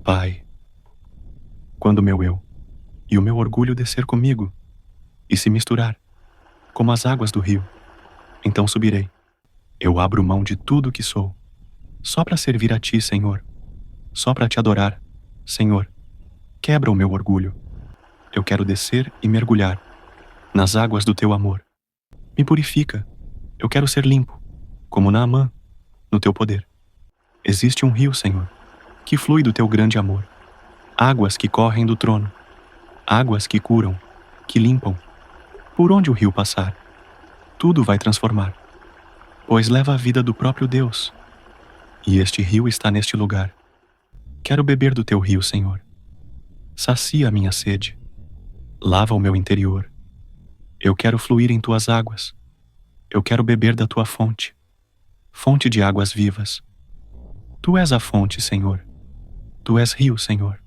Pai, quando o meu eu e o meu orgulho descer comigo e se misturar, como as águas do rio, então subirei. Eu abro mão de tudo que sou, só para servir a Ti, Senhor, só para Te adorar. Senhor, quebra o meu orgulho. Eu quero descer e mergulhar nas águas do Teu amor. Me purifica. Eu quero ser limpo, como Naamã, no Teu poder. Existe um rio, Senhor, que flui do Teu grande amor. Águas que correm do trono. Águas que curam, que limpam. Por onde o rio passar, tudo vai transformar, pois leva a vida do próprio Deus. E este rio está neste lugar. Quero beber do Teu rio, Senhor. Sacia a minha sede. Lava o meu interior. Eu quero fluir em Tuas águas. Eu quero beber da Tua fonte, fonte de águas vivas. Tu és a fonte, Senhor. Tu és rio, Senhor.